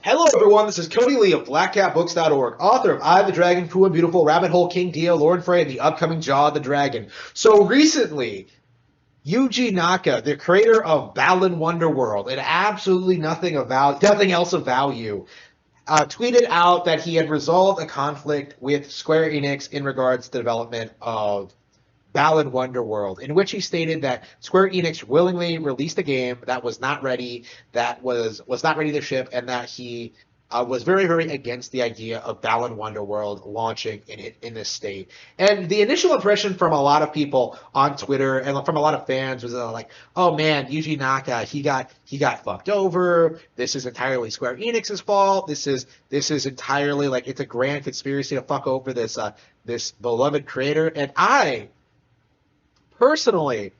Hello, everyone. This is Cody Lee of BlackCatBooks.org, author of I, the Dragon, Pooh and Beautiful, Rabbit Hole King, Dio, Lord Frey, and the upcoming Jaw of the Dragon. So recently, Yuji Naka, the creator of Balan Wonderworld, and absolutely nothing else of value, tweeted out that he had resolved a conflict with Square Enix in regards to the development of Balan Wonderworld, in which he stated that Square Enix willingly released a game that was not ready, that was not ready to ship, and that he was very, very against the idea of Balan Wonderworld launching in this state. And the initial impression from a lot of people on Twitter and from a lot of fans was like, "Oh man, Yuji Naka, he got fucked over. This is entirely Square Enix's fault. This is entirely like it's a grand conspiracy to fuck over this beloved creator." And I personally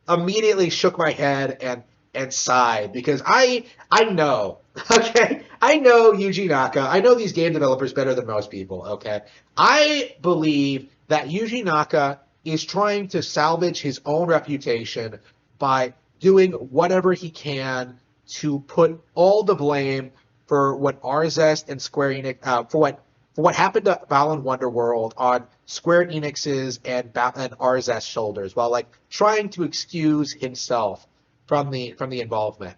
immediately shook my head and sighed because I know, okay, I know Yuji Naka, I know these game developers better than most people, okay. I believe that Yuji Naka is trying to salvage his own reputation by doing whatever he can to put all the blame for what Arzhest and Square Enix for what happened to Balan Wonderworld on Square Enix's and Arzest's shoulders, while like trying to excuse himself from the involvement.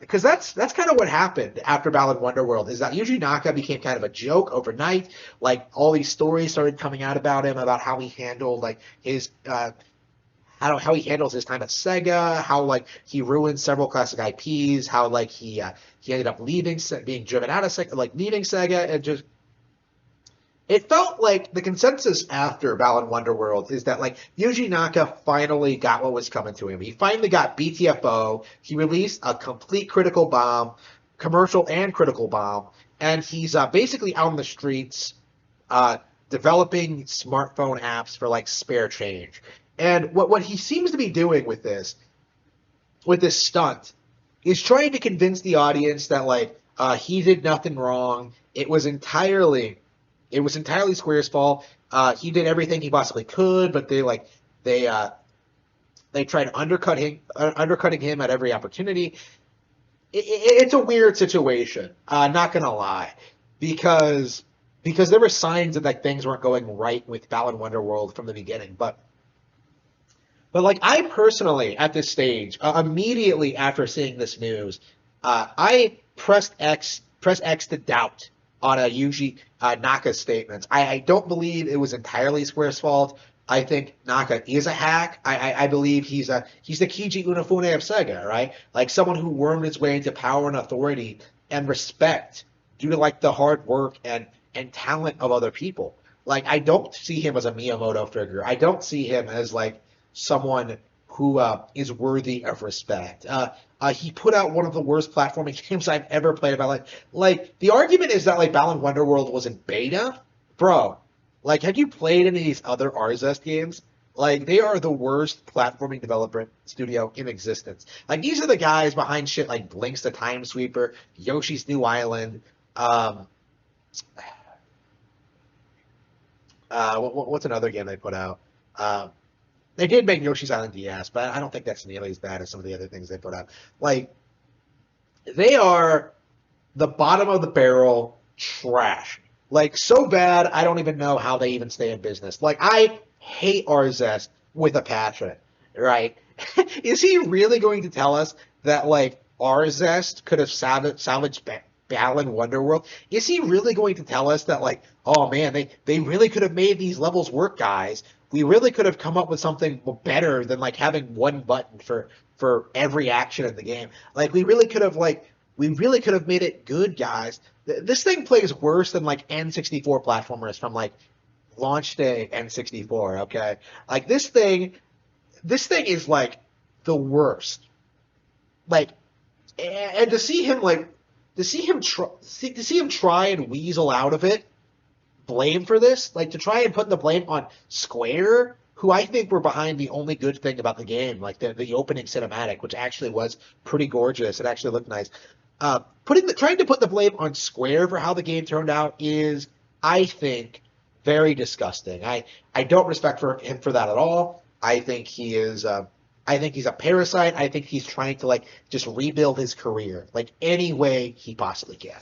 Because that's kind of what happened after Balan Wonderworld, is that Yuji Naka became kind of a joke overnight. Like all these stories started coming out about him, about how he handled like his how he handles his time at Sega, how like he ruined several classic IPs, how like he ended up leaving, being driven out of Sega, like leaving Sega, and just it felt like the consensus after Balan Wonderworld is that like Yuji Naka finally got what was coming to him. He finally got BTFO. He released a complete critical bomb, commercial and critical bomb, and he's basically out on the streets developing smartphone apps for like spare change. And what he seems to be doing with this stunt is trying to convince the audience that like he did nothing wrong. It was entirely Square's fault. He did everything he possibly could, but they tried undercutting him at every opportunity. It's a weird situation. Not gonna lie, because there were signs that like things weren't going right with Balan Wonderworld from the beginning. But like I personally at this stage, immediately after seeing this news, I pressed X to doubt on a Yuji Naka's statements. I don't believe it was entirely Square's fault. I think Naka is a hack. I believe he's the Kiji Unifune of Sega, right? Like someone who wormed his way into power and authority and respect due to like the hard work and talent of other people. Like I don't see him as a Miyamoto figure. I don't see him as like someone who is worthy of respect. He put out one of the worst platforming games I've ever played in my life. Like, the argument is that, like, Balan Wonderworld was in beta? Bro, like, have you played any of these other Arzest games? Like, they are the worst platforming developer studio in existence. Like, these are the guys behind shit like Blinks the Time Sweeper, Yoshi's New Island, what's another game they put out? They did make Yoshi's Island DS, but I don't think that's nearly as bad as some of the other things they put out. Like, they are the bottom of the barrel trash. Like, so bad, I don't even know how they even stay in business. Like, I hate Arzest with a passion, right? Is he really going to tell us that, like, Arzest could have salvaged Balan Wonderworld? Is he really going to tell us that, like, oh man, they really could have made these levels work, guys? We really could have come up with something better than like having one button for every action in the game. Like we really could have made it good, guys. This thing plays worse than like N64 platformers from like launch day N64. Okay, like this thing is like the worst. Like, and to see him try and weasel out of it, blame for this, like to try and put the blame on Square, who I think were behind the only good thing about the game, like the opening cinematic, which actually was pretty gorgeous. It actually looked nice. Trying to put the blame on Square for how the game turned out is, I think, very disgusting. I don't respect him for that at all. I think he is I think he's a parasite. I think he's trying to like just rebuild his career like any way he possibly can.